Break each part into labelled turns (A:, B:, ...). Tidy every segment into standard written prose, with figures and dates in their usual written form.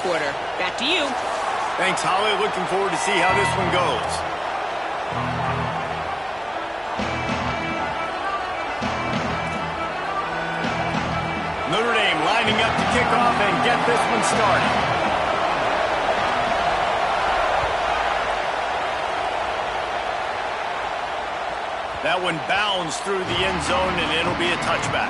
A: quarter. Back to you.
B: Thanks, Holly. Looking forward to see how this one goes. Notre Dame lining up to kick off and get this one started. That one bounds through the end zone, and it'll be a touchback.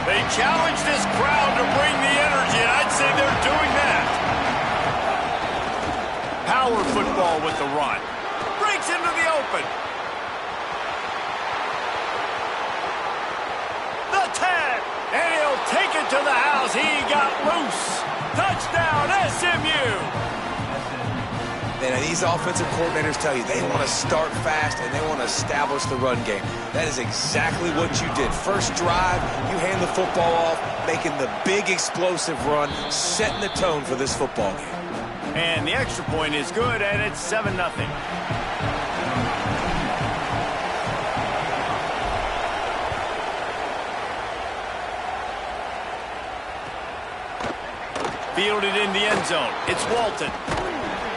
B: They challenge this crowd to bring the energy, and I'd say they're doing that. Power football with the run. Breaks into the open. The 10. And he'll take it to the house. He got loose. Touchdown, SMU.
C: And these offensive coordinators tell you they want to start fast and they want to establish the run game. That is exactly what you did. First drive, you hand the football off, making the big explosive run, setting the tone for this football game.
B: And the extra point is good, and it's 7-0. Fielded in the end zone. It's Walton.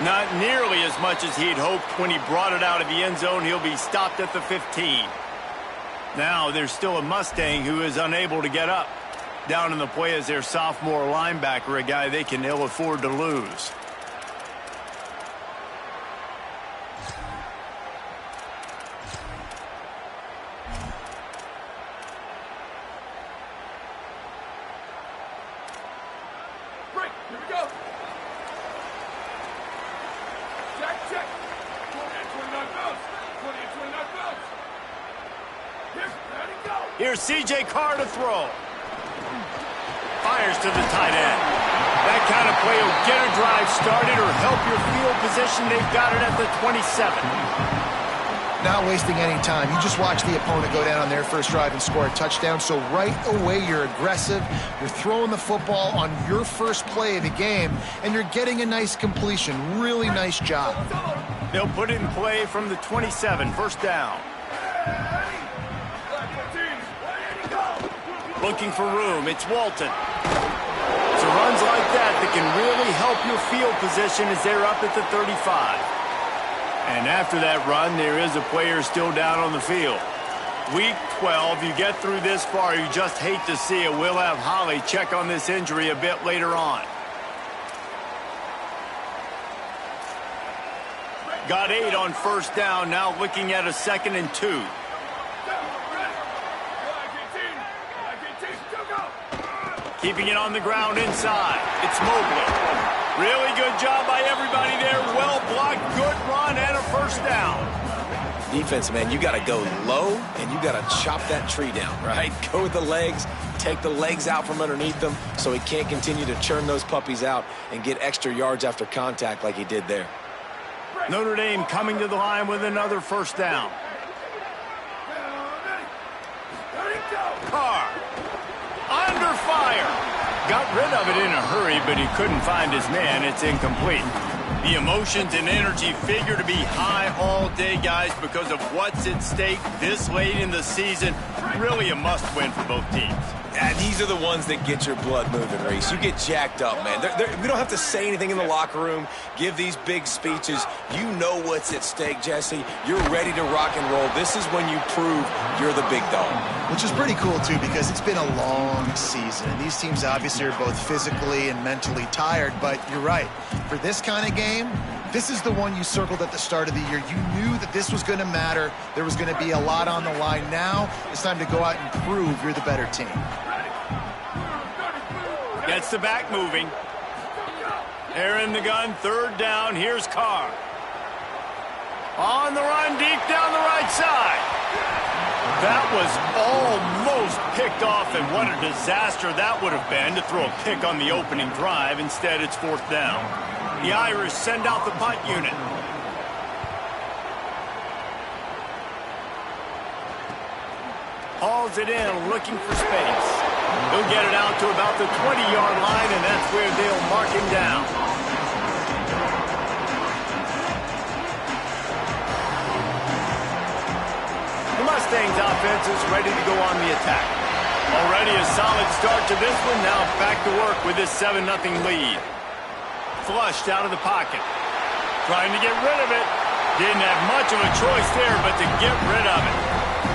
B: Not nearly as much as he'd hoped when he brought it out of the end zone. He'll be stopped at the 15. Now there's still a Mustang who is unable to get up. Down in the play is their sophomore linebacker, a guy they can ill afford to lose. Here's C.J. Carr to throw. Fires to the tight end. That kind of play will get a drive started or help your field position. They've got it at the 27.
D: Not wasting any time. You just watch the opponent go down on their first drive and score a touchdown. So right away, you're aggressive. You're throwing the football on your first play of the game, and you're getting a nice completion. Really nice job.
B: They'll put it in play from the 27. First down. Looking for room. It's Walton. So runs like that can really help your field position as they're up at the 35. And after that run, there is a player still down on the field. Week 12, you get through this far, you just hate to see it. We'll have Holly check on this injury a bit later on. Got 8 on first down, now looking at a 2nd and 2. Keeping it on the ground inside. It's Mobley. Really good job by everybody there. Well blocked, good run, and a first down.
C: Defense, man, you got to go low, and you got to chop that tree down, right? Go with the legs, take the legs out from underneath them so he can't continue to churn those puppies out and get extra yards after contact like he did there.
B: Notre Dame coming to the line with another first down. Carr. Under fire. Got rid of it in a hurry, but he couldn't find his man. It's incomplete. The emotions and energy figure to be high all day, guys, because of what's at stake this late in the season. Really a must-win for both teams.
C: And these are the ones that get your blood moving, Reese. You get jacked up, man. We don't have to say anything in the locker room, give these big speeches. You know what's at stake, Jesse. You're ready to rock and roll. This is when you prove you're the big dog.
D: Which is pretty cool, too, because it's been a long season. And these teams obviously are both physically and mentally tired. But you're right. For this kind of game, this is the one you circled at the start of the year. You knew that this was going to matter. There was going to be a lot on the line. Now it's time to go out and prove you're the better team.
B: Gets the back moving. They're in the gun, third down. Here's Carr. On the run, deep down the right side. That was almost picked off, and what a disaster that would have been to throw a pick on the opening drive. Instead, it's fourth down. The Irish send out the punt unit. Hauls it in, looking for space. He'll He'll get it out to about the 20-yard line, and that's where they'll mark him down. The Mustangs offense is ready to go on the attack. Already a solid start to this one. Now back to work with this 7-0 lead. Flushed out of the pocket. Trying to get rid of it. Didn't have much of a choice there, but to get rid of it.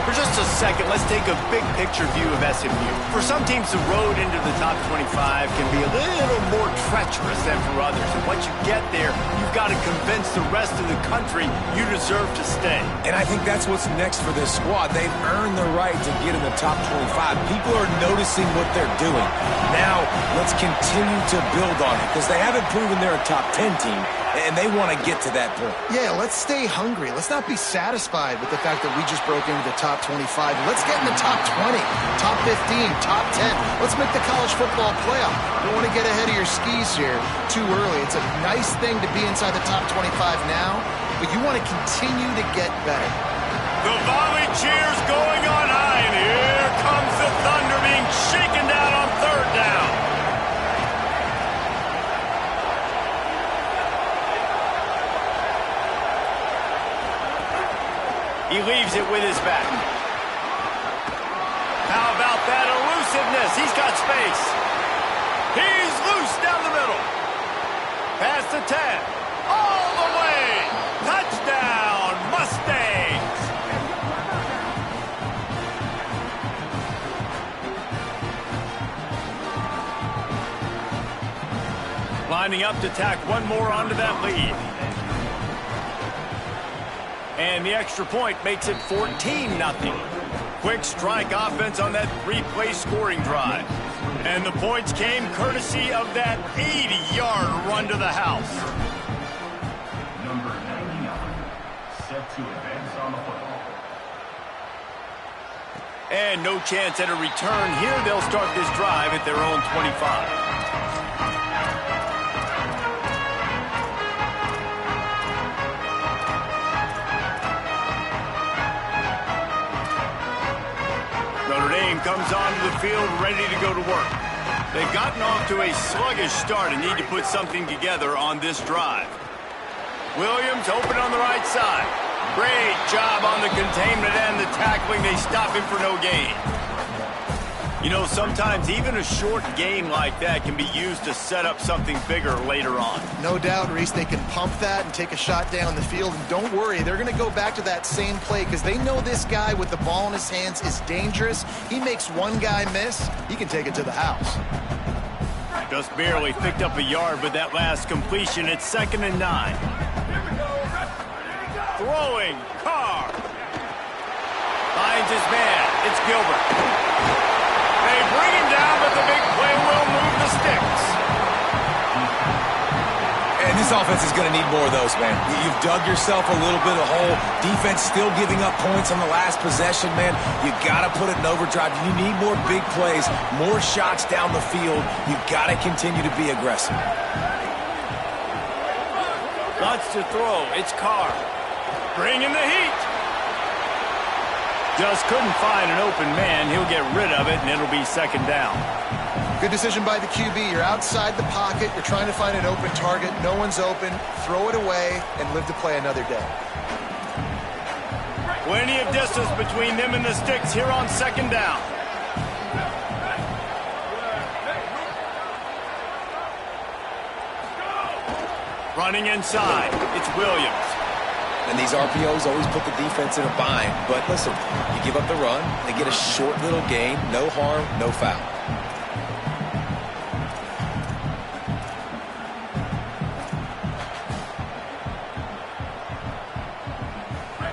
B: For just a second, let's take a big picture view of SMU. For some teams, the road into the top 25 can be a little more treacherous than for others. And once you get there, you've got to convince the rest of the country you deserve to stay.
C: And I think that's what's next for this squad. They've earned the right to get in the top 25. People are noticing what they're doing. Now, let's continue to build on it because they haven't proven they're a top 10 team. And they want to get to that point.
D: Yeah, let's stay hungry. Let's not be satisfied with the fact that we just broke into the top 25. Let's get in the top 20, top 15, top 10. Let's make the college football playoff. You don't want to get ahead of your skis here too early. It's a nice thing to be inside the top 25 now, but you want to continue to get better.
B: The volley cheers going on high, and here comes the Thunder being shaken down on third down. He leaves it with his back. How about that elusiveness? He's got space. He's loose down the middle. Past the 10. All the way. Touchdown, Mustangs. Lining up to tack one more onto that lead. And the extra point makes it 14-0. Quick strike offense on that 3-play scoring drive. And the points came courtesy of that 80-yard run to the house.
A: Number 99, set to advance on the football.
B: And no chance at a return here. They'll start this drive at their own 25. Notre Dame comes onto the field ready to go to work. They've gotten off to a sluggish start and need to put something together on this drive. Williams open on the right side. Great job on the containment and the tackling. They stop him for no gain. You know, sometimes even a short game like that can be used to set up something bigger later on.
D: No doubt, Reese, they can pump that and take a shot down the field. And don't worry, they're going to go back to that same play because they know this guy with the ball in his hands is dangerous. He makes one guy miss, he can take it to the house.
B: Just barely picked up a yard with that last completion. It's 2nd and 9. Throwing, Carr. Finds his man. It's Gilbert. They bring him down, but the big play will move the sticks.
C: And this offense is going to need more of those, man. You've dug yourself a little bit of hole. Defense still giving up points on the last possession, man. You got to put it in overdrive. You need more big plays, more shots down the field. You got to continue to be aggressive.
B: Wants to throw. It's Carr. Bringing the heat. Just couldn't find an open man. He'll get rid of it, and it'll be 2nd down.
D: Good decision by the QB. You're outside the pocket. You're trying to find an open target. No one's open. Throw it away and live to play another day.
B: Plenty of distance between them and the sticks here on 2nd down. Running inside. It's Williams.
C: And these RPOs always put the defense in a bind. But listen, you give up the run, they get a short little gain, no harm, no foul.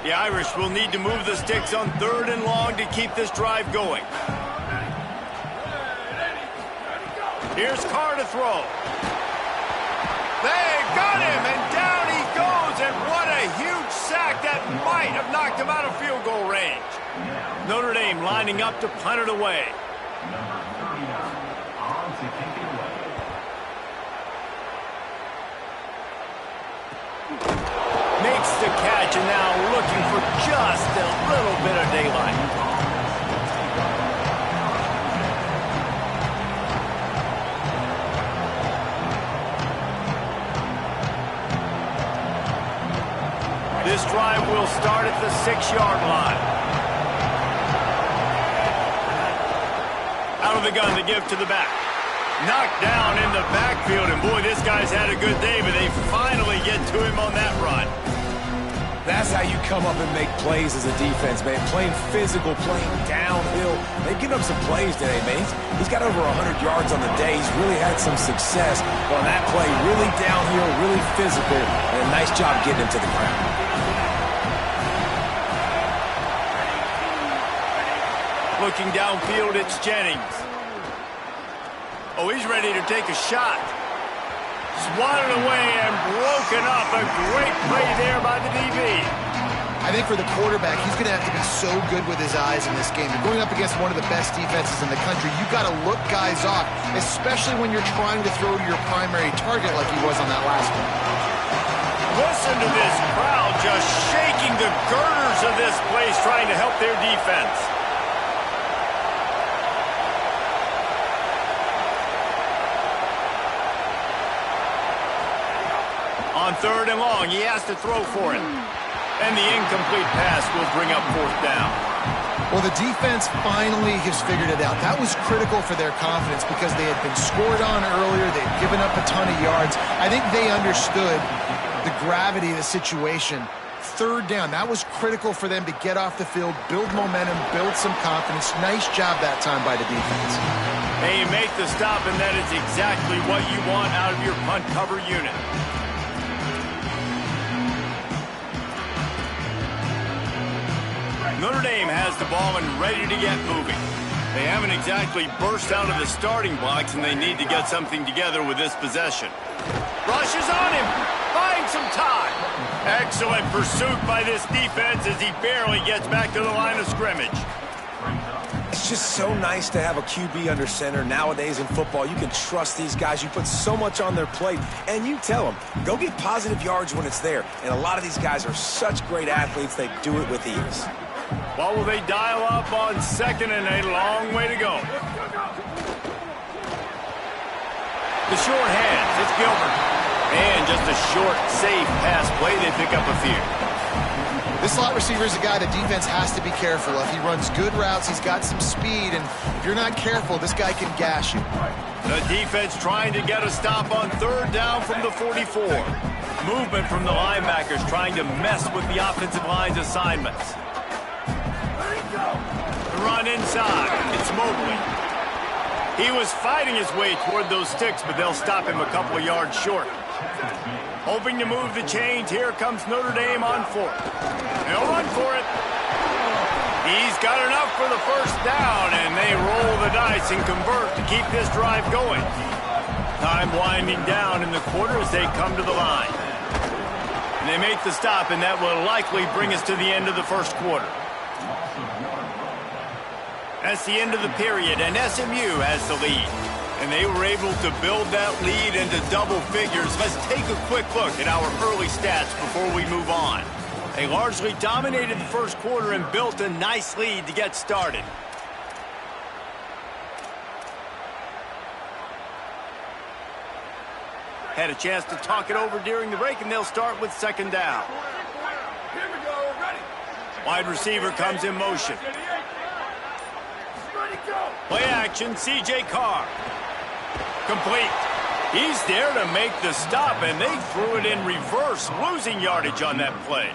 B: The Irish will need to move the sticks on 3rd and long to keep this drive going. Here's Carr to throw. They got him, and down he goes, and what a huge sack that might have knocked him out of field goal range. Notre Dame lining up to punt it away.
A: Number 39, on to kick it away.
B: Makes the catch, and now looking for just a little bit of daylight. This drive will start at the 6-yard line. Out of the gun to give to the back. Knocked down in the backfield, and boy, this guy's had a good day, but they finally get to him on that run.
C: That's how you come up and make plays as a defense, man. Playing physical, playing downhill. They've given up some plays today, man. He's got over 100 yards on the day. He's really had some success on that play. Really downhill, really physical, and a nice job getting him to the ground.
B: Looking downfield, it's Jennings. Oh, he's ready to take a shot. Swatted away and broken up. A great play there by the DB.
D: I think for the quarterback, he's going to have to be so good with his eyes in this game. You're going up against one of the best defenses in the country. You've got to look guys off, especially when you're trying to throw to your primary target like he was on that last one.
B: Listen to this crowd just shaking the girders of this place, trying to help their defense. On 3rd and long, he has to throw for it. And the incomplete pass will bring up 4th down.
D: Well, the defense finally has figured it out. That was critical for their confidence because they had been scored on earlier. They'd given up a ton of yards. I think they understood the gravity of the situation. 3rd down, that was critical for them to get off the field, build momentum, build some confidence. Nice job that time by the defense.
B: Hey, you make the stop, and that is exactly what you want out of your punt cover unit. Notre Dame has the ball and ready to get moving. They haven't exactly burst out of the starting blocks, and they need to get something together with this possession. Rushes on him, buying some time. Excellent pursuit by this defense as he barely gets back to the line of scrimmage.
C: It's just so nice to have a QB under center. Nowadays in football, you can trust these guys. You put so much on their plate, and you tell them, go get positive yards when it's there. And a lot of these guys are such great athletes, they do it with ease.
B: Well, will they dial up on 2nd and a long way to go? The short hands, it's Gilbert. And just a short, safe pass play, they pick up a few.
D: This slot receiver is a guy the defense has to be careful of. He runs good routes, he's got some speed, and if you're not careful, this guy can gash you.
B: The defense trying to get a stop on 3rd down from the 44. Movement from the linebackers trying to mess with the offensive line's assignments. The run inside. It's Mobley. He was fighting his way toward those sticks, but they'll stop him a couple of yards short. Hoping to move the chains. Here comes Notre Dame on 4th. They'll run for it. He's got enough for the 1st down, and they roll the dice and convert to keep this drive going. Time winding down in the quarter as they come to the line. And they make the stop, and that will likely bring us to the end of the 1st quarter. That's the end of the period, and SMU has the lead. And they were able to build that lead into double figures. Let's take a quick look at our early stats before we move on. They largely dominated the 1st quarter and built a nice lead to get started. Had a chance to talk it over during the break, and they'll start with 2nd down.
E: Here we go, ready.
B: Wide receiver comes in motion. Play action, C.J. Carr. Complete. He's there to make the stop, and they threw it in reverse, losing yardage on that play.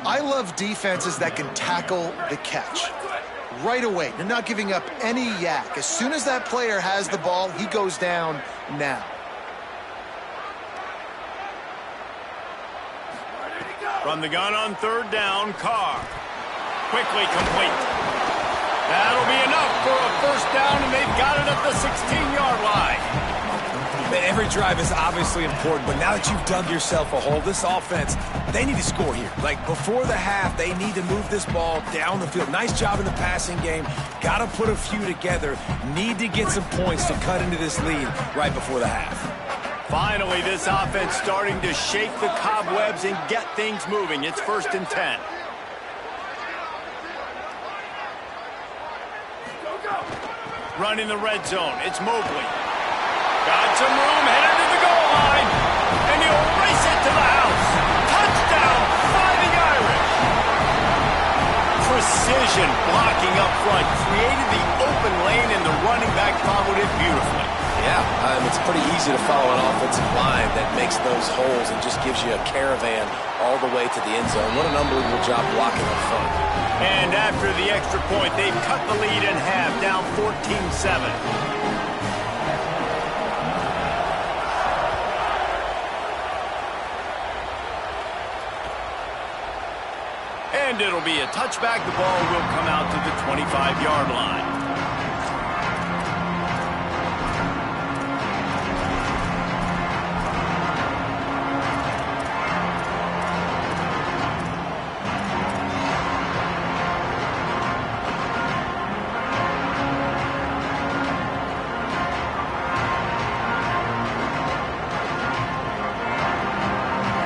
D: I love defenses that can tackle the catch. Right away, you're not giving up any yak. As soon as that player has the ball, he goes down now.
B: From the gun on 3rd down, Carr. Quickly complete. That'll be enough for a 1st down, and they've got it at the 16-yard line.
C: Man, every drive is obviously important, but now that you've dug yourself a hole, this offense, they need to score here. Like, before the half, they need to move this ball down the field. Nice job in the passing game. Got to put a few together. Need to get some points to cut into this lead right before the half.
B: Finally, this offense starting to shake the cobwebs and get things moving. It's 1st and 10. Run in the red zone. It's Mobley. Got some room, headed to the goal line. And he'll race it to the house. Touchdown, precision blocking up front, created the open lane, and the running back followed it beautifully.
C: Yeah, it's pretty easy to follow an offensive line that makes those holes and just gives you a caravan all the way to the end zone. What an unbelievable job blocking up front.
B: And after the extra point, they've cut the lead in half, down 14-7. And it'll be a touchback. The ball will come out to the 25-yard line.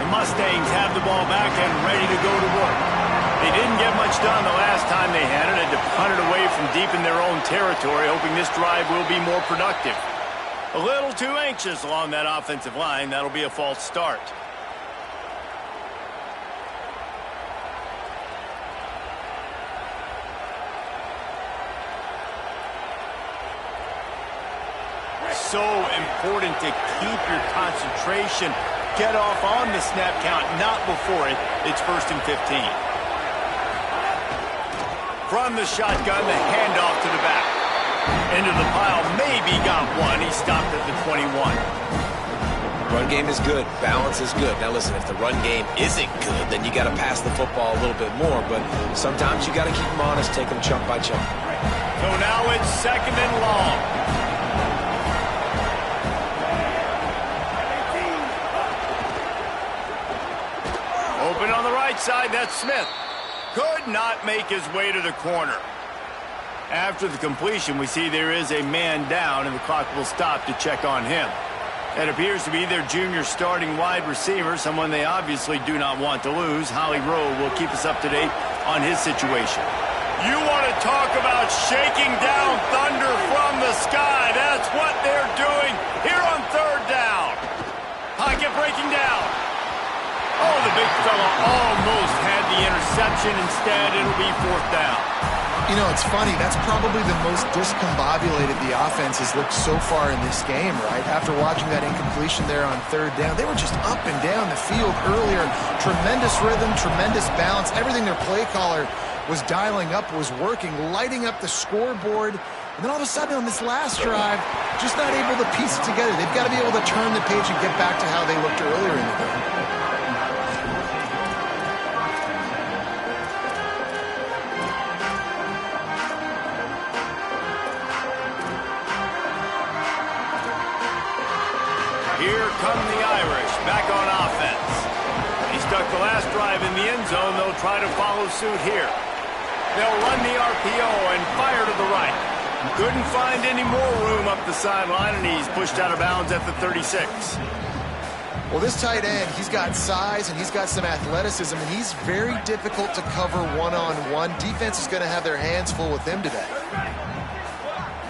B: The Mustangs have the ball back and ready to go to work. They didn't get much done the last time they had it. Had to punt it away from deep in their own territory, hoping this drive will be more productive. A little too anxious along that offensive line. That'll be a false start. So important to keep your concentration. Get off on the snap count, not before it. It's 1st and 15. From the shotgun, the handoff to the back. Into the pile, maybe got one. He stopped at the 21.
C: Run game is good. Balance is good. Now listen, if the run game isn't good, then you got to pass the football a little bit more. But sometimes you got to keep them honest, take them chunk by chunk.
B: So now it's 2nd and long. Open on the right side, that's Smith. Could not make his way to the corner. After the completion, we see there is a man down, and the clock will stop to check on him. That appears to be their junior starting wide receiver, someone they obviously do not want to lose. Holly Rowe will keep us up to date on his situation. You want to talk about shaking down thunder from the sky. That's what they're doing here on 3rd down. Pocket breaking down. Oh, the big fella almost had the interception. Instead, it'll be 4th down.
D: You know, it's funny. That's probably the most discombobulated the offense has looked so far in this game, right? After watching that incompletion there on 3rd down, they were just up and down the field earlier. Tremendous rhythm, tremendous balance. Everything their play caller was dialing up was working, lighting up the scoreboard. And then all of a sudden on this last drive, just not able to piece it together. They've got to be able to turn the page and get back to how they looked earlier in the game.
B: Here come the Irish, back on offense. He stuck the last drive in the end zone. They'll try to follow suit here. They'll run the RPO and fire to the right. Couldn't find any more room up the sideline, and he's pushed out of bounds at the 36.
D: Well, this tight end, he's got size and he's got some athleticism, and he's very difficult to cover one-on-one. Defense is going to have their hands full with him today.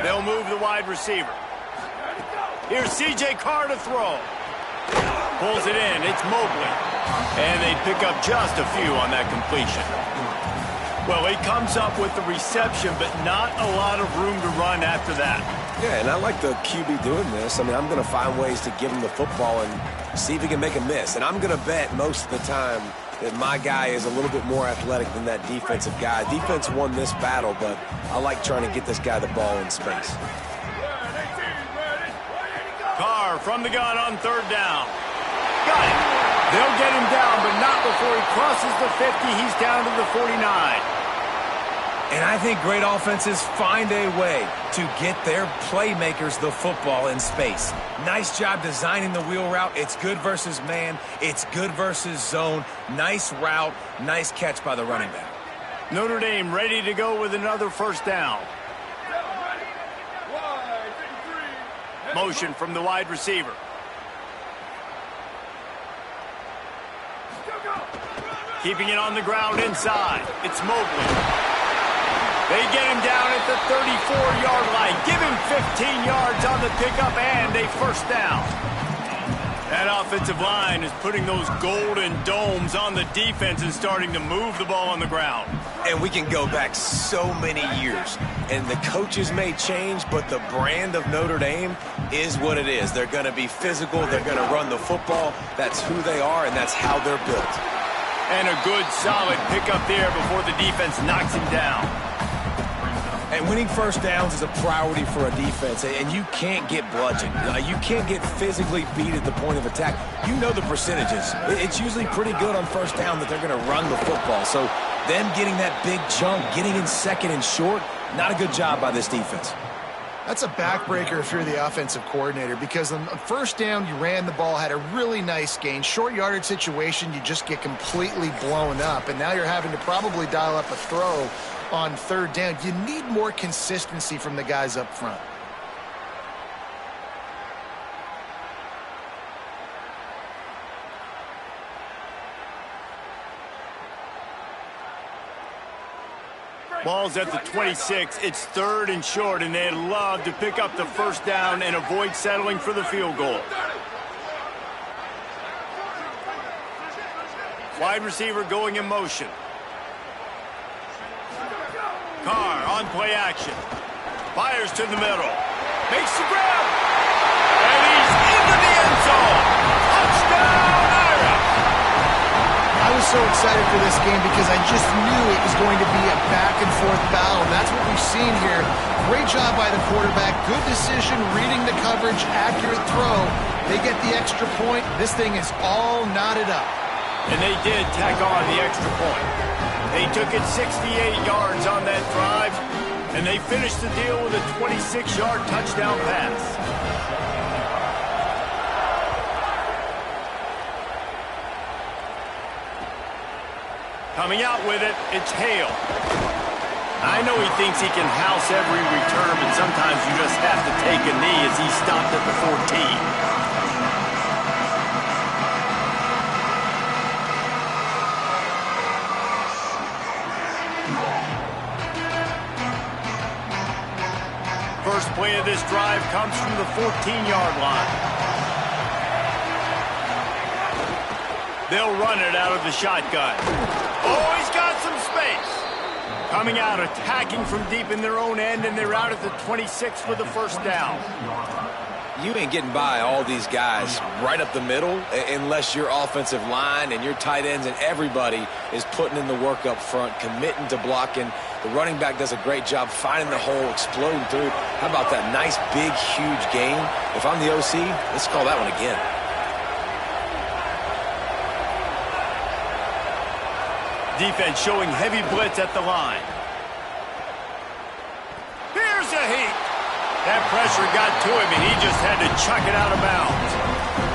B: They'll move the wide receiver. Here's C.J. Carr to throw. Pulls it in. It's Mobley. And they pick up just a few on that completion. Well, he comes up with the reception, but not a lot of room to run after that.
C: Yeah, and I like the QB doing this. I mean, I'm going to find ways to give him the football and see if he can make a miss. And I'm going to bet most of the time that my guy is a little bit more athletic than that defensive guy. Defense won this battle, but I like trying to get this guy the ball in space.
B: Carr from the gun on 3rd down. Got it. They'll get him down, but not before he crosses the 50. He's down to the 49.
F: And I think great offenses find a way to get their playmakers the football in space. Nice job designing the wheel route. It's good versus man. It's good versus zone. Nice route. Nice catch by the running back.
B: Notre Dame ready to go with another 1st down. Motion from the wide receiver. Keeping it on the ground inside. It's Mobley. They get him down at the 34-yard line. Give him 15 yards on the pickup and a 1st down. That offensive line is putting those golden domes on the defense and starting to move the ball on the ground.
C: And we can go back so many years. And the coaches may change, but the brand of Notre Dame is what it is. They're going to be physical. They're going to run the football. That's who they are, and that's how they're built.
B: And a good, solid pickup there before the defense knocks him down.
F: And winning first downs is a priority for a defense, and you can't get bludgeoned. You can't get physically beat at the point of attack. You know the percentages. It's usually pretty good on first down that they're going to run the football. So them getting that big chunk, getting in second and short, not a good job by this defense.
D: That's a backbreaker if you're the offensive coordinator, because on first down, you ran the ball, had a really nice gain. Short yardage situation, you just get completely blown up, and now you're having to probably dial up a throw on third down. You need more consistency from the guys up front.
B: Ball's at the 26. It's third and short, and they'd love to pick up the first down and avoid settling for the field goal. Wide receiver going in motion. Carr on play action. Fires to the middle. Makes the grab. And he's into the end zone. Touchdown, Irish.
D: I was so excited for this game because I just knew it was going to be a back-and-forth battle, and that's what we've seen here. Great job by the quarterback. Good decision, reading the coverage, accurate throw. They get the extra point. This thing is all knotted up.
B: And they did tack on the extra point. They took it 68 yards on that drive, and they finished the deal with a 26-yard touchdown pass. Coming out with it, it's Hale. I know he thinks he can house every return, but sometimes you just have to take a knee as he stopped at the 14. First play of this drive comes from the 14-yard line. They'll run it out of the shotgun. Oh, he's got some space. Coming out, attacking from deep in their own end, and they're out at the 26 for the first down.
C: You ain't getting by all these guys right up the middle unless your offensive line and your tight ends and everybody is putting in the work up front, committing to blocking. The running back does a great job finding the hole, exploding through. How about that nice, big, huge gain? If I'm the OC, let's call that one again.
B: Defense showing heavy blitz at the line. Here's a heat. That pressure got to him, and he just had to chuck it out of bounds.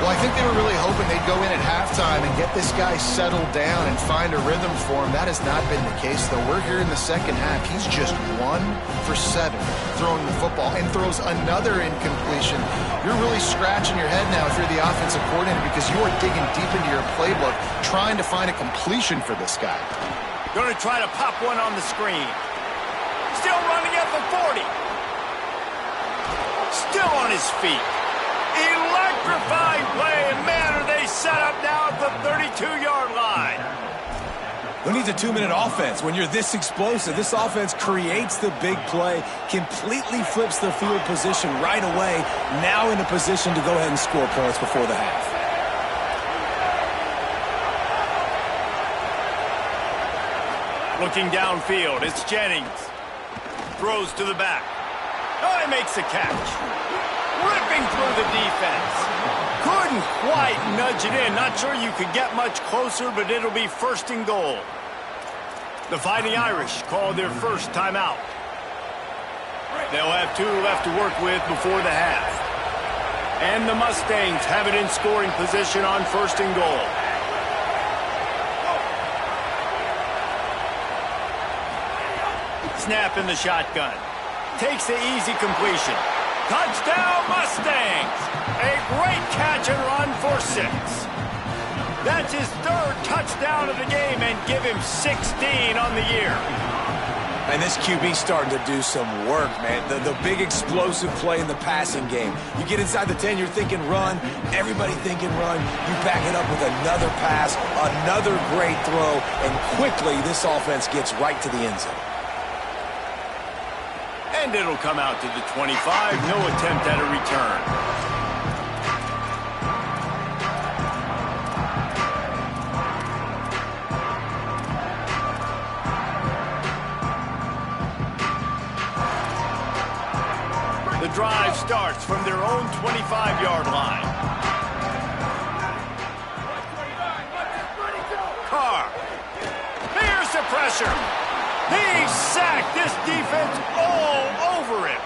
D: Well, I think they were really hoping they'd go in at halftime and get this guy settled down and find a rhythm for him. That has not been the case, though. We're here in the second half. He's just 1 for 7 throwing the football and throws another incompletion. You're really scratching your head now if you're the offensive coordinator because you are digging deep into your playbook trying to find a completion for this guy.
B: Going to try to pop one on the screen. Still running at the 40. Still on his feet. Electrifying play, and man, are they set up now at the 32-yard line.
F: Who needs a 2-minute offense? When you're this explosive, this offense creates the big play, completely flips the field position right away, now in a position to go ahead and score points before the half.
B: Looking downfield, it's Jennings. Throws to the back. Oh, he makes a catch. Ripping through the defense. Couldn't quite nudge it in. Not sure you could get much closer, but it'll be first and goal. The Fighting Irish call their first timeout. They'll have 2 left to work with before the half. And the Mustangs have it in scoring position on first and goal. Snap in the shotgun. Takes the easy completion. Touchdown, Mustangs! A great catch and run for 6. That's his 3rd touchdown of the game and give him 16 on the year.
C: And this QB's starting to do some work, man. The big explosive play in the passing game. You get inside the 10, you're thinking run. Everybody thinking run. You back it up with another pass, another great throw, and quickly this offense gets right to the end zone.
B: And it'll come out to the 25. No attempt at a return. The drive starts from their own 25-yard line. Carr. Here's the pressure. He sacked this defense all over him.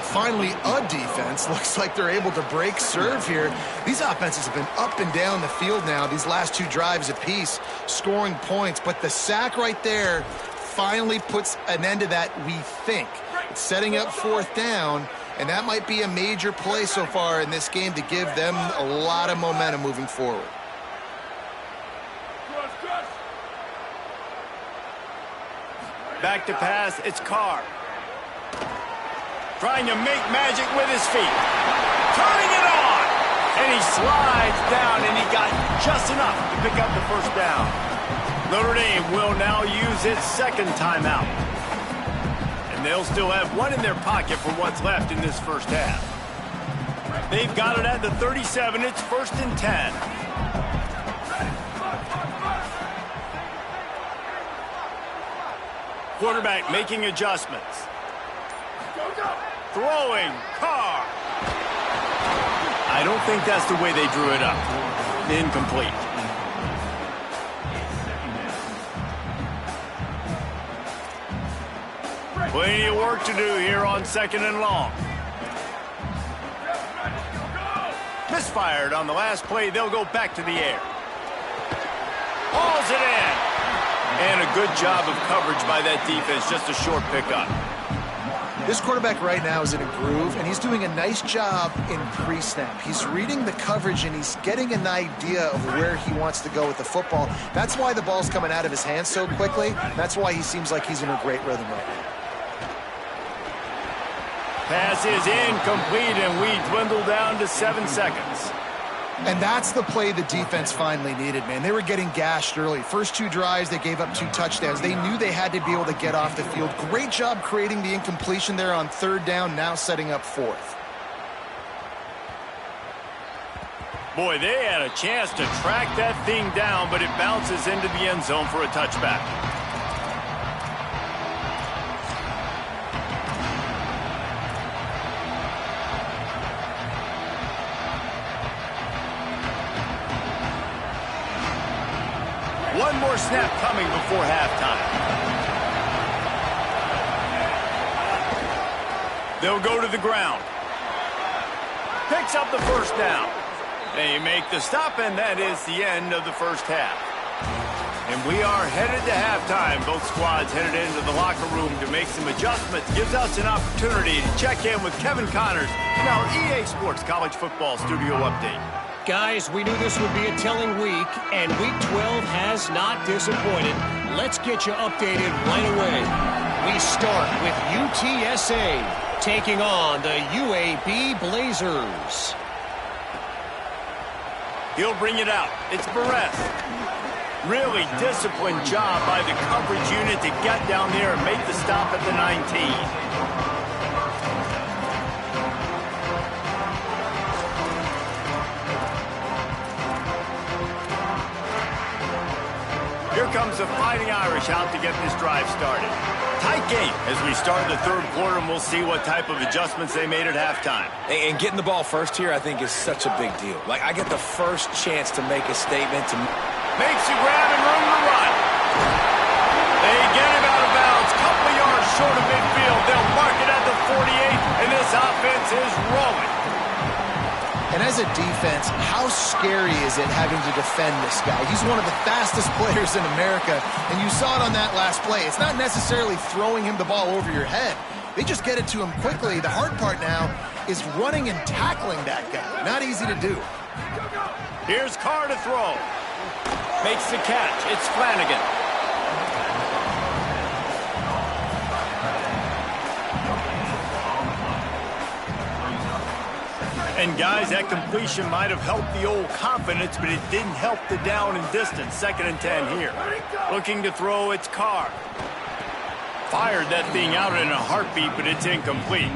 D: Finally, a defense. Looks like they're able to break serve here. These offenses have been up and down the field now, these last two drives apiece, scoring points. But the sack right there finally puts an end to that, we think. It's setting up fourth down, and that might be a major play so far in this game to give them a lot of momentum moving forward.
B: Back to pass, it's Carr. Trying to make magic with his feet. Turning it on! And he slides down, and he got just enough to pick up the first down. Notre Dame will now use its second timeout. And they'll still have one in their pocket for what's left in this first half. They've got it at the 37. It's 1st and 10. Quarterback making adjustments. Throwing, Carr. I don't think that's the way they drew it up. Incomplete. Plenty of work to do here on 2nd and long. Misfired on the last play. They'll go back to the air. Hauls it in. And a good job of coverage by that defense. Just a short pickup.
D: This quarterback right now is in a groove, and he's doing a nice job in pre-snap. He's reading the coverage, and he's getting an idea of where he wants to go with the football. That's why the ball's coming out of his hands so quickly. That's why he seems like he's in a great rhythm right now.
B: Pass is incomplete, and we dwindle down to 7 seconds.
D: And that's the play the defense finally needed, man. They were getting gashed early. First two drives, they gave up 2 touchdowns. They knew they had to be able to get off the field. Great job creating the incompletion there on 3rd down, now setting up 4th.
B: Boy, they had a chance to track that thing down, but it bounces into the end zone for a touchback. One more snap coming before halftime. They'll go to the ground. Picks up the first down. They make the stop, and that is the end of the first half. And we are headed to halftime. Both squads headed into the locker room to make some adjustments. Gives us an opportunity to check in with Kevin Connors in our EA Sports College Football Studio Update.
G: Guys, we knew this would be a telling week, and Week 12 has not disappointed. Let's get you updated right away. We start with UTSA taking on the UAB Blazers.
B: He'll bring it out. It's Barres. Really disciplined job by the coverage unit to get down there and make the stop at the 19. Here comes the Fighting Irish out to get this drive started. Tight game as we start the 3rd quarter, and we'll see what type of adjustments they made at halftime.
C: And getting the ball first here, I think, is such a big deal. Like, I get the first chance to make a statement.
B: Makes the grab and room to run. They get him out of bounds. Couple of yards short of midfield. They'll mark it at the 48, and this offense is rolling.
D: And as a defense, how scary is it having to defend this guy? He's one of the fastest players in America, and you saw it on that last play. It's not necessarily throwing him the ball over your head. They just get it to him quickly. The hard part now is running and tackling that guy. Not easy to do.
B: Here's Carr to throw. Makes the catch. It's Flanagan. And guys, that completion might have helped the old confidence, but it didn't help the down and distance. 2nd and 10 here. Looking to throw, it's Carr. Fired that thing out in a heartbeat, but it's incomplete.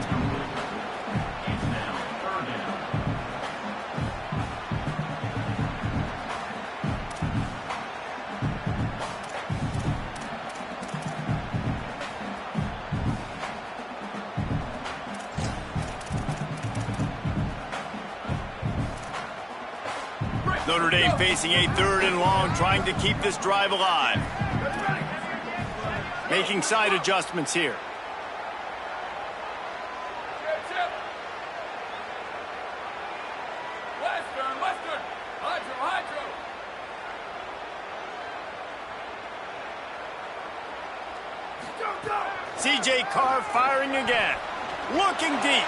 B: Notre Dame facing a 3rd and long, trying to keep this drive alive. Making side adjustments here.
E: Western. Hydro.
B: C.J. Carr firing again. Looking deep.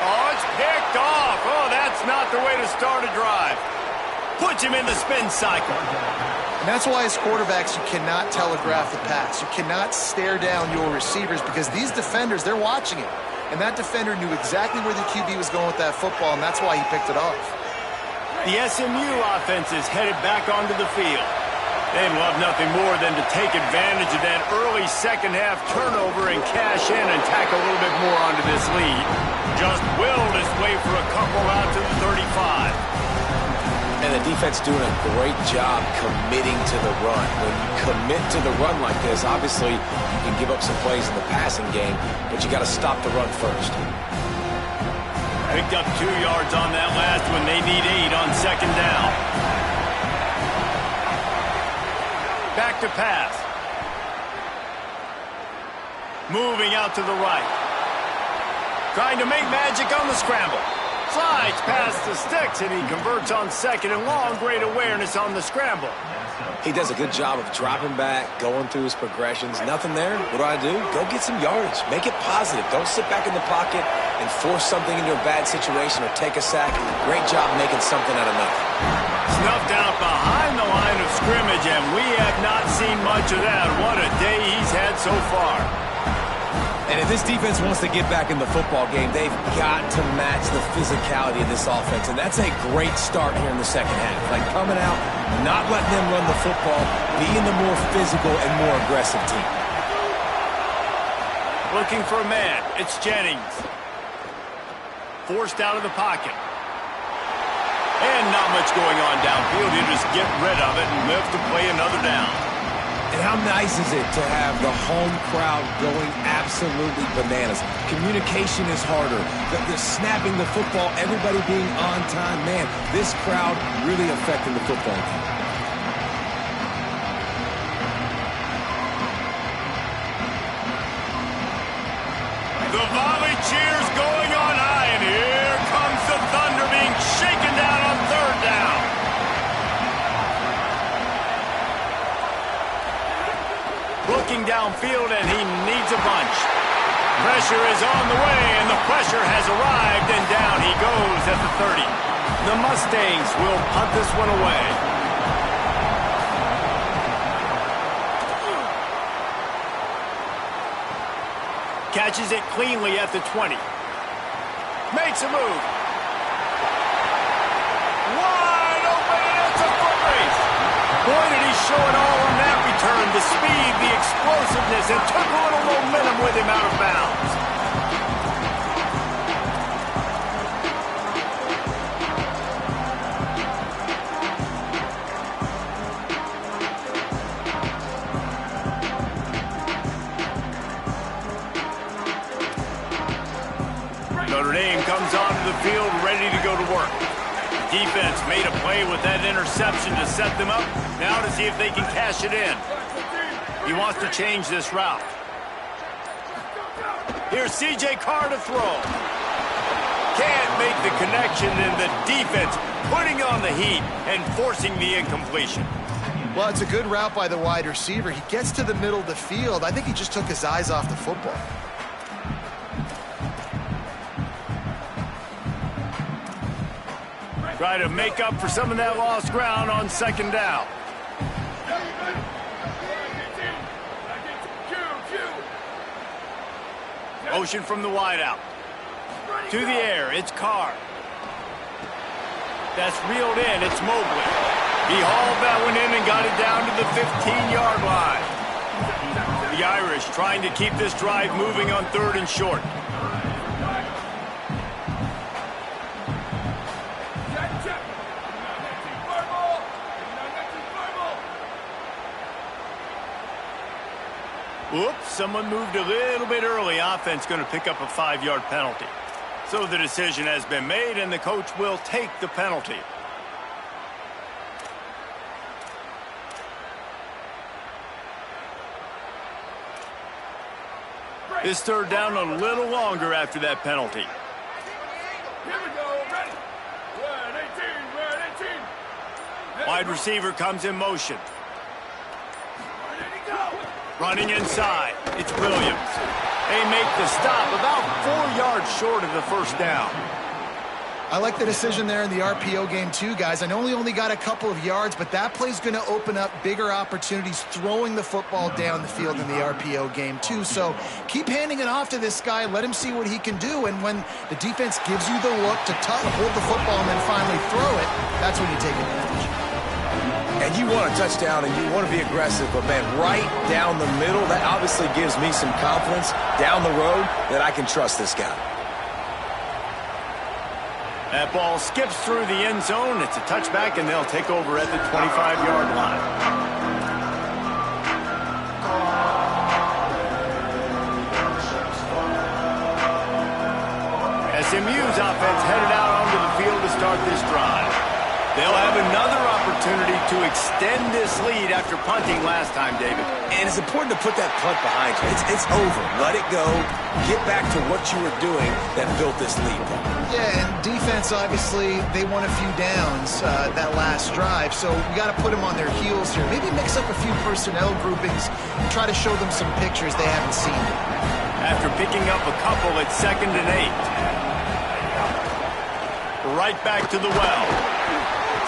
B: Oh, it's picked off. Oh, that's not the way to start a drive. Puts him in the spin cycle.
D: And that's why as quarterbacks, you cannot telegraph the pass. You cannot stare down your receivers because these defenders, they're watching it. And that defender knew exactly where the QB was going with that football, and that's why he picked it off.
B: The SMU offense is headed back onto the field. They'd love nothing more than to take advantage of that early second-half turnover and cash in and tack a little bit more onto this lead. Just willed his way for a couple out to the 35.
C: And the defense doing a great job committing to the run. When you commit to the run like this, obviously you can give up some plays in the passing game, but you got to stop the run first.
B: Picked up 2 yards on that last one. They need 8 on 2nd down. Back to pass. Moving out to the right. Trying to make magic on the scramble. Slides past the sticks, and he converts on 2nd and long. Great awareness on the scramble.
C: He does a good job of dropping back, going through his progressions. Nothing there. What do? Go get some yardage. Make it positive. Don't sit back in the pocket and force something into a bad situation or take a sack. Great job making something out of nothing.
B: Snuffed out behind the line of scrimmage, and we have not seen much of that. What a day he's had so far.
F: And if this defense wants to get back in the football game, they've got to match the physicality of this offense. And that's a great start here in the second half. Like coming out, not letting them run the football, being the more physical and more aggressive team.
B: Looking for a man. It's Jennings. Forced out of the pocket. And not much going on downfield. He'll just get rid of it and live to play another down.
F: And how nice is it to have the home crowd going absolutely bananas? Communication is harder. The snapping the football, everybody being on time. Man, this crowd really affecting the football game.
B: The volley cheers going on high, and here comes the Thunder being shaken down on 3rd down. Looking downfield, and he needs a bunch. Pressure is on the way, and the pressure has arrived, and down he goes at the 30. The Mustangs will punt this one away. Catches it cleanly at the 20. Makes a move. Wide open, and it's a foot race. Boy, did he show it all on that return. The speed, the explosiveness, and took a little momentum with him out of bounds. Notre Dame comes onto the field ready to go to work. Defense made a play with that interception to set them up. Now to see if they can cash it in. He wants to change this route. Here's C.J. Carr to throw. Can't make the connection, and the defense putting on the heat and forcing the incompletion.
D: Well, it's a good route by the wide receiver. He gets to the middle of the field. I think he just took his eyes off the football.
B: Try to make up for some of that lost ground on 2nd down. Motion from the wideout. To the air, it's Carr. That's reeled in, it's Mobley. He hauled that one in and got it down to the 15-yard line. The Irish trying to keep this drive moving on 3rd and short. Oops, someone moved a little bit early. Offense going to pick up a 5-yard penalty. So the decision has been made, and the coach will take the penalty. This 3rd down a little longer after that penalty.
E: Here we go, ready. We're at 18, we're at 18.
B: Wide receiver comes in motion.
E: Where did he go?
B: Running inside, it's Williams. They make the stop about 4 yards short of the 1st down.
D: I like the decision there in the RPO game too, guys. I know he only got a couple of yards, but that play's going to open up bigger opportunities throwing the football down the field in the RPO game too. So keep handing it off to this guy. Let him see what he can do. And when the defense gives you the look to hold the football and then finally throw it, that's when you take advantage.
C: And you want a touchdown and you want to be aggressive, but man, right down the middle, that obviously gives me some confidence down the road that I can trust this guy.
B: That ball skips through the end zone. It's a touchback, and they'll take over at the 25-yard line. SMU's offense headed out onto the field to start this drive. They'll have another opportunity to extend this lead after punting last time, David.
C: And it's important to put that punt behind you. It's over. Let it go. Get back to what you were doing that built this lead.
D: Yeah, and defense, obviously, they won a few downs that last drive, so we got to put them on their heels here. Maybe mix up a few personnel groupings and try to show them some pictures they haven't seen.
B: After picking up a couple, it's 2nd and 8. Right back to the well.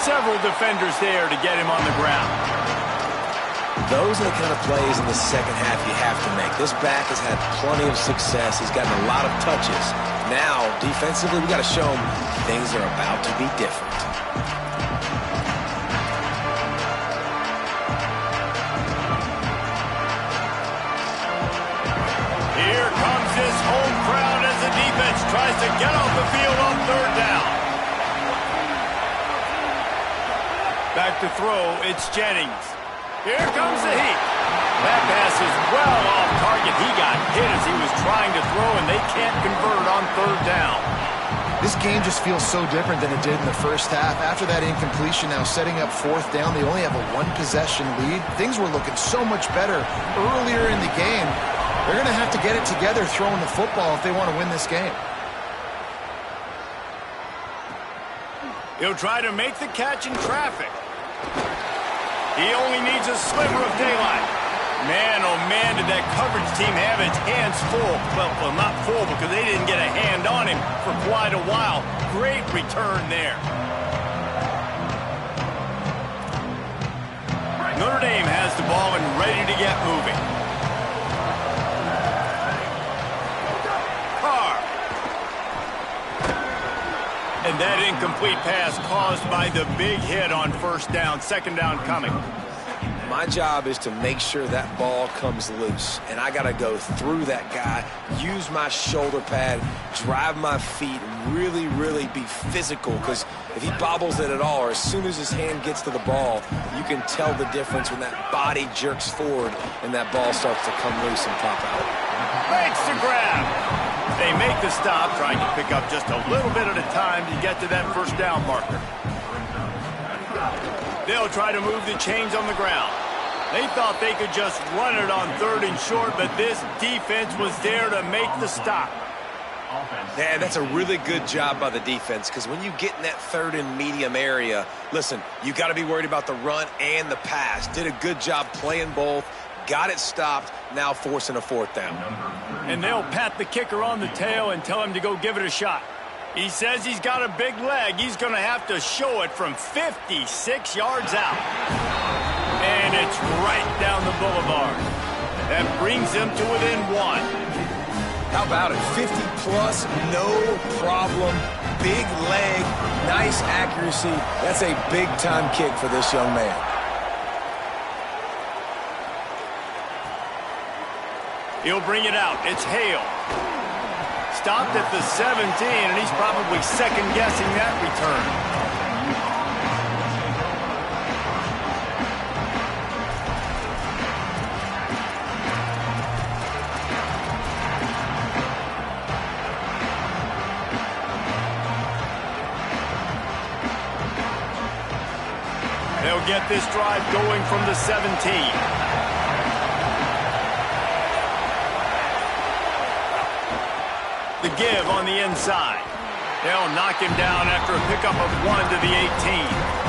B: Several defenders there to get him on the ground.
C: Those are the kind of plays in the second half you have to make. This back has had plenty of success. He's gotten a lot of touches. Now, defensively, we got to show him things are about to be different.
B: Here comes this home crowd as the defense tries to get off the field on 3rd down. Back to throw, it's Jennings. Here comes the heat. That pass is well off target. He got hit as he was trying to throw, and they can't convert on 3rd down.
D: This game just feels so different than it did in the first half. After that incompletion, now setting up 4th down, they only have a 1-possession lead. Things were looking so much better earlier in the game. They're going to have to get it together throwing the football if they want to win this game.
B: He'll try to make the catch in traffic. He only needs a sliver of daylight. Man, oh man, did that coverage team have its hands full. Well, not full because they didn't get a hand on him for quite a while. Great return there. Notre Dame has the ball and ready to get moving. Carr. And that incomplete pass caused by the big hit on 1st down. 2nd down coming.
C: My job is to make sure that ball comes loose, and I got to go through that guy, use my shoulder pad, drive my feet, really, really be physical, because if he bobbles it at all, or as soon as his hand gets to the ball, you can tell the difference when that body jerks forward and that ball starts to come loose and pop out.
B: Makes the grab. They make the stop, trying to pick up just a little bit at a time to get to that 1st down marker. They'll try to move the chains on the ground. They thought they could just run it on 3rd and short, but this defense was there to make the stop.
C: Man, that's a really good job by the defense, because when you get in that 3rd and medium area, listen, you got to be worried about the run and the pass. Did a good job playing both, got it stopped, now forcing a 4th down.
B: And they'll pat the kicker on the tail and tell him to go give it a shot. He says he's got a big leg. He's going to have to show it from 56 yards out. And it's right down the boulevard. That brings them to within 1.
F: How about it? 50-plus, no problem. Big leg, nice accuracy. That's a big-time kick for this young man.
B: He'll bring it out. It's Hale. Stopped at the 17, and he's probably second-guessing that return. They'll get this drive going from the 17. The give on the inside. They'll knock him down after a pickup of 1 to the 18.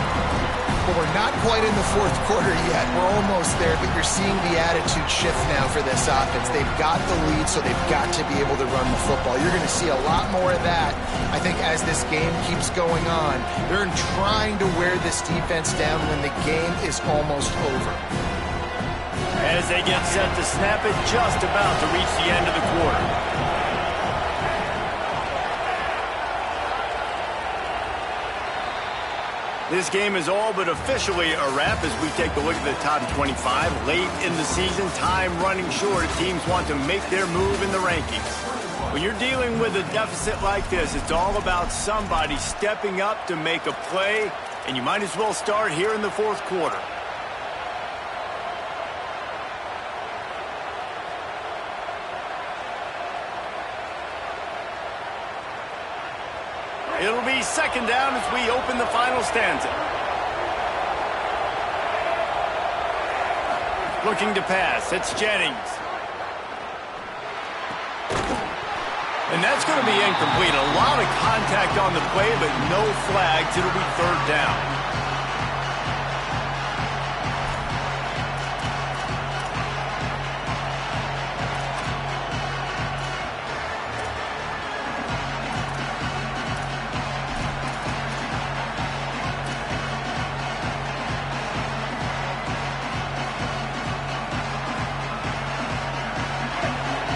D: Well, we're not quite in the fourth quarter yet. We're almost there, but you're seeing the attitude shift now for this offense. They've got the lead, so they've got to be able to run the football. You're going to see a lot more of that, I think, as this game keeps going on. They're trying to wear this defense down when the game is almost over.
B: As they get set to snap it, just about to reach the end of the quarter. This game is all but officially a wrap as we take a look at the top 25. Late in the season, time running short. Teams want to make their move in the rankings. When you're dealing with a deficit like this, it's all about somebody stepping up to make a play, and you might as well start here in the fourth quarter. It'll be second down as we open the final stanza. Looking to pass. It's Jennings. And that's going to be incomplete. A lot of contact on the play, but no flags. It'll be third down.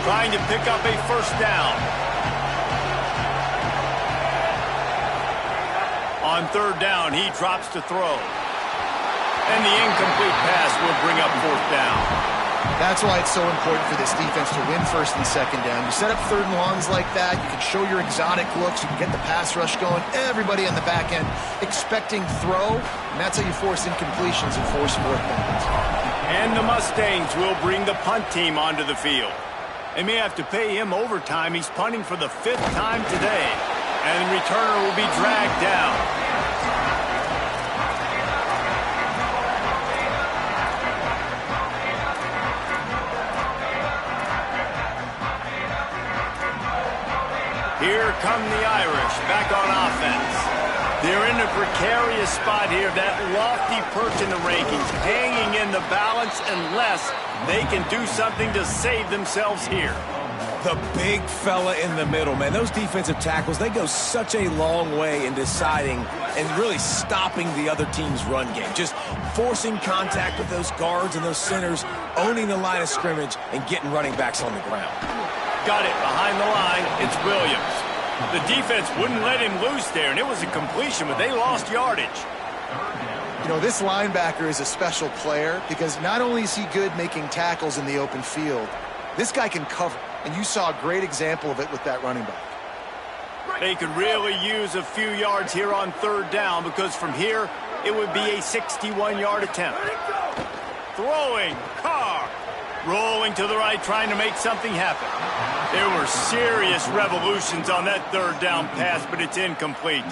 B: Trying to pick up a first down. On third down, he drops to throw. And the incomplete pass will bring up fourth down.
D: That's why it's so important for this defense to win first and second down. You set up third and longs like that, you can show your exotic looks, you can get the pass rush going, everybody on the back end expecting throw, and that's how you force incompletions and force fourth downs.
B: And the Mustangs will bring the punt team onto the field. They may have to pay him overtime. He's punting for the 5th time today. And the returner will be dragged down. Here come the Irish back on offense. They're in a precarious spot here, that lofty perch in the rankings, hanging in the balance unless they can do something to save themselves here.
F: The big fella in the middle, man. Those defensive tackles, they go such a long way in deciding and really stopping the other team's run game. Just forcing contact with those guards and those centers, owning the line of scrimmage, and getting running backs on the ground.
B: Got it behind the line. It's Williams. The defense wouldn't let him loose there, and it was a completion, but they lost yardage.
D: You know, this linebacker is a special player because not only is he good making tackles in the open field, this guy can cover, and you saw a great example of it with that running back.
B: They could really use a few yards here on third down because from here, it would be a 61-yard attempt. Throwing, Carr. Rolling to the right, trying to make something happen. There were serious revolutions on that third down pass, but it's incomplete.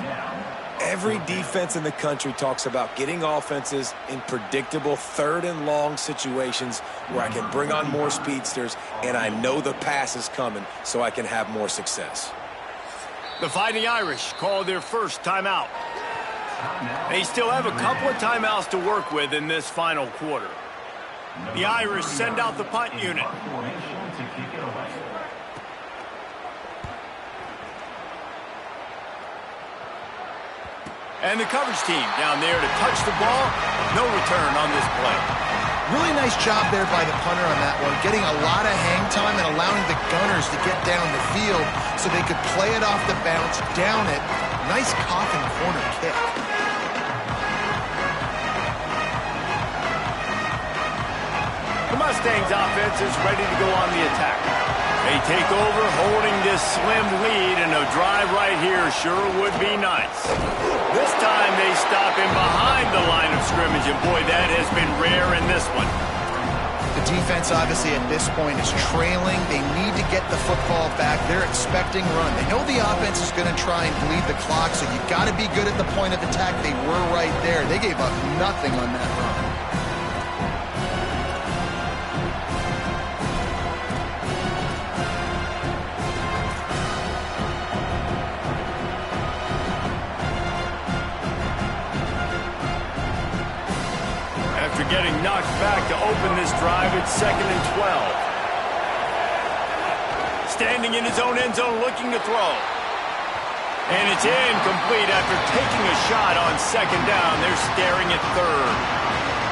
F: Every defense in the country talks about getting offenses in predictable third and long situations where I can bring on more speedsters and I know the pass is coming so I can have more success.
B: The Fighting Irish call their first timeout. They still have a couple of timeouts to work with in this final quarter. The Irish send out the punt unit. And the coverage team down there to touch the ball. No return on this play.
D: Really nice job there by the punter on that one, getting a lot of hang time and allowing the gunners to get down the field so they could play it off the bounce, down it. Nice coffin corner kick.
B: The Mustangs offense is ready to go on the attack. They take over holding this slim lead, and a drive right here sure would be nice. This time they stop him behind the line of scrimmage, and boy, that has been rare in this one.
D: The defense obviously at this point is trailing. They need to get the football back. They're expecting run. They know the offense is going to try and bleed the clock, so you got to be good at the point of attack. They were right there. They gave up nothing on that run.
B: Getting knocked back to open this drive. It's 2nd and 12. Standing in his own end zone looking to throw. And it's incomplete after taking a shot on 2nd down. They're staring at 3rd.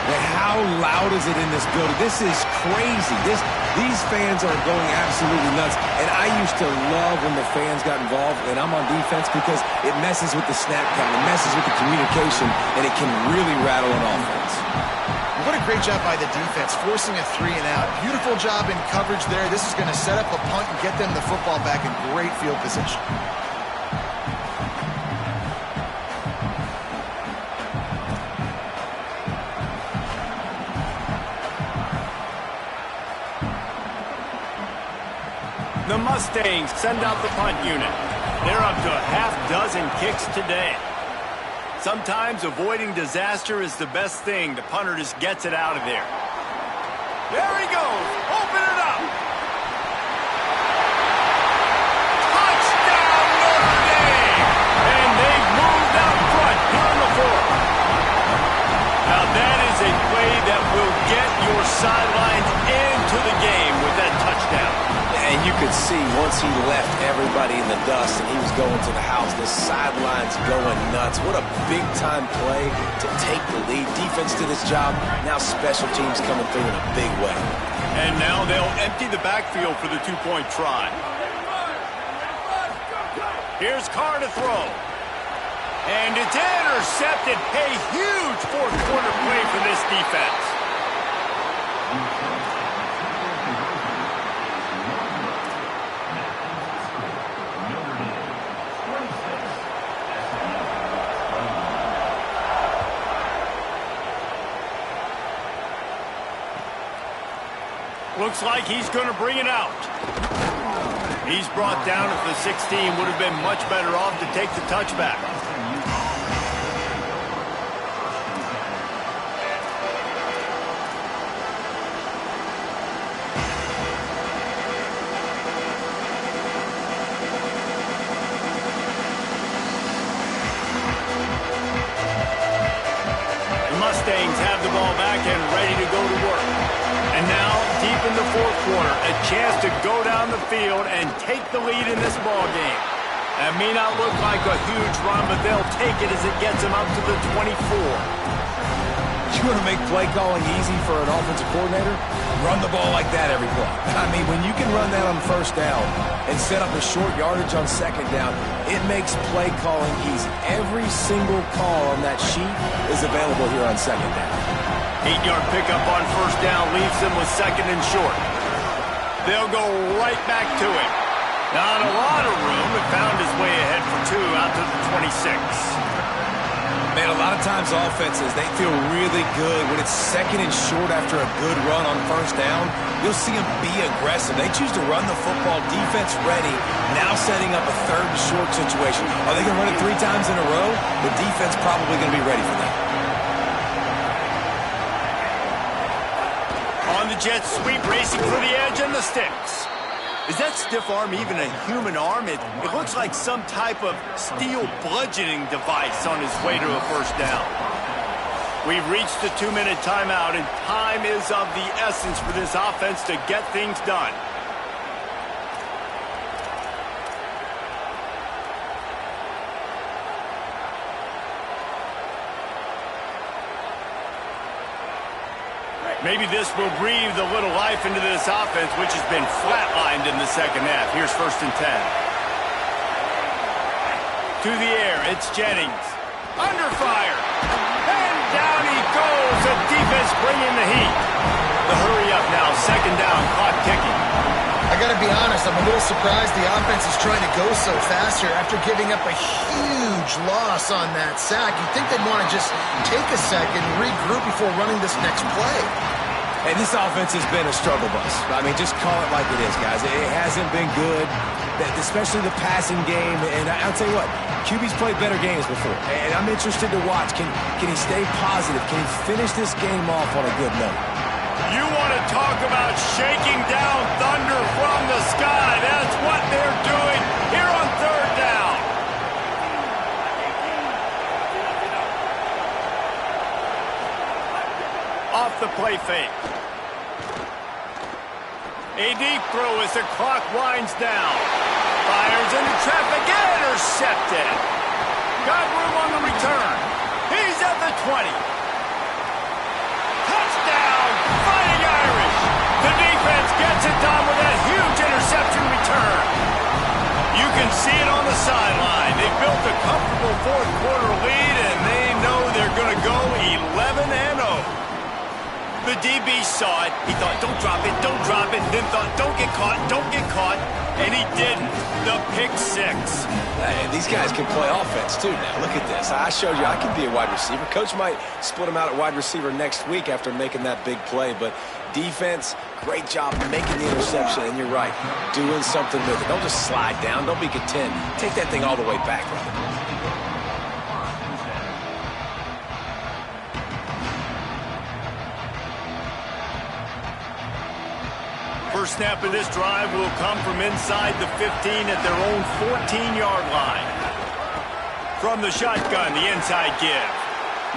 F: But how loud is it in this building? This is crazy. These fans are going absolutely nuts. And I used to love when the fans got involved, and I'm on defense, because it messes with the snap count, it messes with the communication, and it can really rattle an offense.
D: What a great job by the defense, forcing a 3-and-out. Beautiful job in coverage there. This is going to set up a punt and get them the football back in great field position.
B: The Mustangs send out the punt unit. They're up to a half-dozen kicks today. Sometimes avoiding disaster is the best thing. The punter just gets it out of there. There he goes. Open it up. Touchdown, Notre Dame. And they've moved out front here on the 4th. Now that is a play that will get your sidelines into the game with that touchdown.
C: And you could see once he left everybody in the dust and he was going to the house, the sidelines going nuts. What a big-time play to take the lead. Defense did its job. Now special teams coming through in a big way.
B: And now they'll empty the backfield for the 2-point try. Here's Carr to throw. And it's intercepted. A huge fourth-quarter play for this defense. Looks like he's going to bring it out. He's brought down at the 16. Would have been much better off to take the touchback. The Mustangs have the ball back and ready to go to work. And now, deep in the 4th quarter, a chance to go down the field and take the lead in this ball game. That may not look like a huge run, but they'll take it as it gets them up to the 24.
F: You want to make play calling easy for an offensive coordinator? Run the ball like that every play. I mean, when you can run that on 1st down and set up a short yardage on 2nd down, it makes play calling easy. Every single call on that sheet is available here on 2nd down.
B: 8-yard pickup on 1st down leaves them with 2nd and short. They'll go right back to it. Not a lot of room, but found his way ahead for 2 out to the 26.
F: Man, a lot of times offenses, they feel really good when it's 2nd and short after a good run on 1st down. You'll see them be aggressive. They choose to run the football, defense ready, now setting up a 3rd and short situation. Are they going to run it 3 times in a row? The defense probably going to be ready for that.
B: On the jet sweep, racing for the edge and the sticks. Is that stiff arm even a human arm? It looks like some type of steel bludgeoning device on his way to a 1st down. We've reached the 2-minute timeout, and time is of the essence for this offense to get things done. Maybe this will breathe a little life into this offense, which has been flatlined in the second half. Here's 1st and 10. To the air, it's Jennings. Under fire. And down he goes. The defense bringing the heat. The hurry up now. 2nd down, clock ticking.
D: I got to be honest, I'm a little surprised the offense is trying to go so fast here after giving up a huge loss on that sack. You'd think they'd want to just take a second, regroup before running this next play.
F: And this offense has been a struggle bus. I mean, just call it like it is, guys. It hasn't been good, especially the passing game. And I'll tell you what, QB's played better games before. And I'm interested to watch. Can he stay positive? Can he finish this game off on a good note?
B: You want to talk about shaking down thunder from the sky. That's what they're doing here on 3rd down. Off the play fake. A deep throw as the clock winds down. Fires into traffic, intercepted. Got room on the return. He's at the 20. Touchdown, Fighting Irish. The defense gets it done with that huge interception return. You can see it on the sideline. They built a comfortable 4th quarter lead, and they know they're going to go 11-0. The DB saw it. He thought, don't drop it, then thought, don't get caught, and he didn't. The pick 6.
C: Hey, these guys can play offense, too, now. Look at this. I showed you I can be a wide receiver. Coach might split him out at wide receiver next week after making that big play, but defense, great job making the interception, and you're right, doing something with it. Don't just slide down. Don't be content. Take that thing all the way back.
B: First snap of this drive will come from inside the 15 at their own 14-yard line. From the shotgun, the inside give.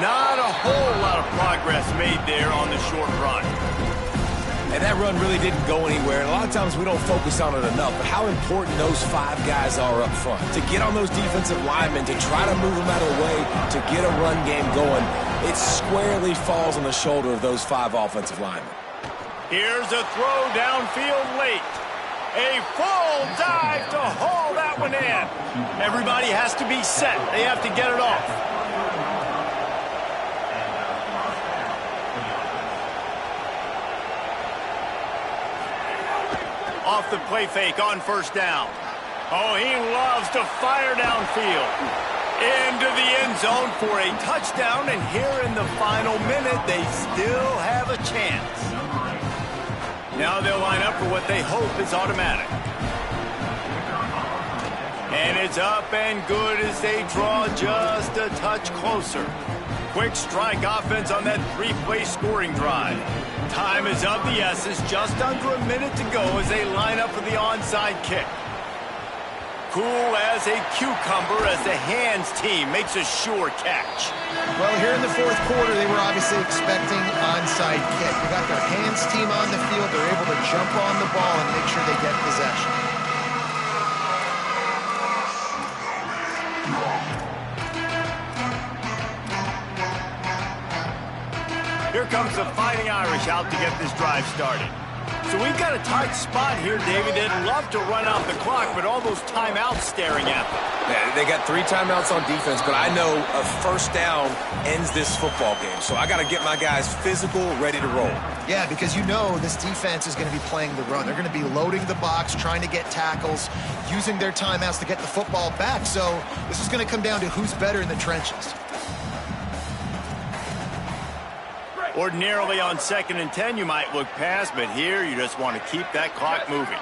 B: Not a whole lot of progress made there on the short run.
F: And that run really didn't go anywhere. And a lot of times we don't focus on it enough. But how important those 5 guys are up front. To get on those defensive linemen, to try to move them out of the way, to get a run game going, it squarely falls on the shoulder of those 5 offensive linemen.
B: Here's a throw downfield late. A full dive to haul that one in. Everybody has to be set. They have to get it off. Off the play fake on 1st down. Oh, he loves to fire downfield. Into the end zone for a touchdown, and here in the final minute, they still have a chance. Now they'll line up for what they hope is automatic. And it's up and good as they draw just a touch closer. Quick strike offense on that 3-play scoring drive. Time is of the essence, just under a minute to go as they line up for the onside kick. Cool as a cucumber as the hands team makes a sure catch.
D: Well, here in the 4th quarter, they were obviously expecting onside kick. They got their hands team on the field. They're able to jump on the ball and make sure they get possession.
B: Here comes the Fighting Irish out to get this drive started. So we've got a tight spot here, David. They'd love to run out the clock, but all those timeouts staring at them.
F: Yeah, they got 3 timeouts on defense, but I know a 1st down ends this football game. So I got to get my guys physical, ready to roll.
D: Yeah, because you know this defense is going to be playing the run. They're going to be loading the box, trying to get tackles, using their timeouts to get the football back. So this is going to come down to who's better in the trenches.
B: Ordinarily on 2nd and 10, you might look past, but here you just want to keep that clock moving.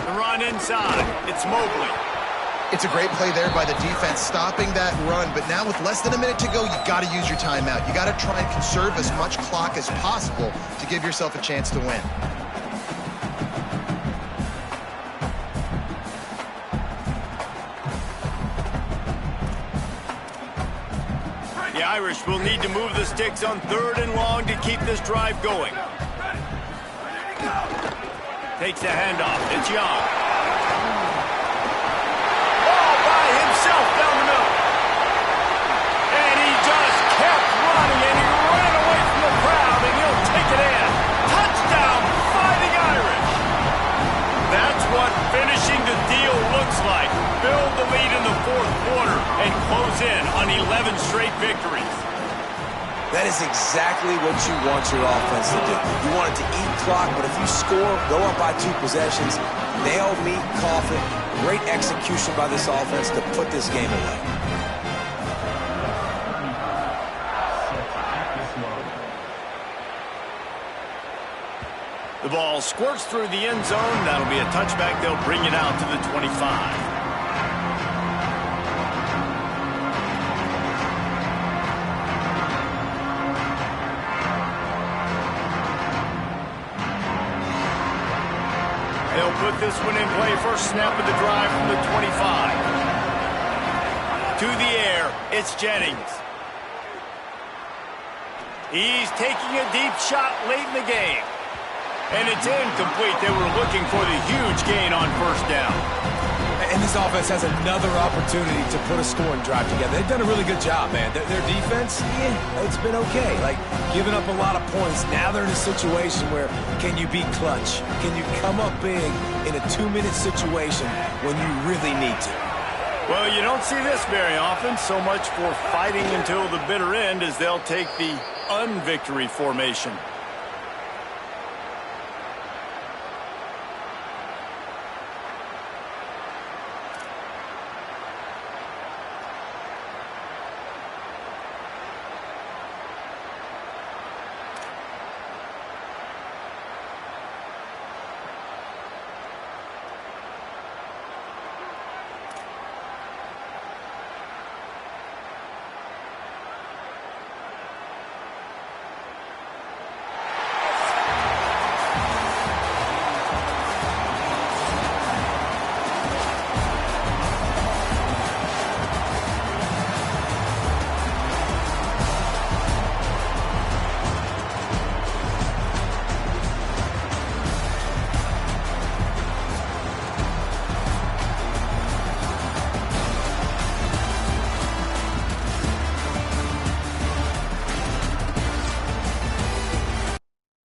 B: The run inside. It's Mobley.
D: It's a great play there by the defense, stopping that run. But now with less than a minute to go, you got to use your timeout. You got to try and conserve as much clock as possible to give yourself a chance to win.
B: The Irish will need to move the sticks on 3rd and long to keep this drive going. Takes the handoff. It's Young. All by himself down the middle. And he does what finishing the deal looks like. Build the lead in the fourth quarter and close in on 11 straight victories.
C: That is exactly what you want your offense to do. You want it to eat clock, but if you score, go up by 2 possessions, nail, meet, coffin. Great execution by this offense to put this game away.
B: The ball squirts through the end zone. That'll be a touchback. They'll bring it out to the 25. They'll put this one in play. First snap of the drive from the 25. To the air, it's Jennings. He's taking a deep shot late in the game. And it's incomplete. They were looking for the huge gain on first down.
F: And this offense has another opportunity to put a scoring drive together. They've done a really good job, man. Their defense, yeah, it's been okay. Like, giving up a lot of points. Now they're in a situation where can you be clutch? Can you come up big in a 2-minute situation when you really need to?
B: Well, you don't see this very often. So much for fighting until the bitter end as they'll take the unvictory formation.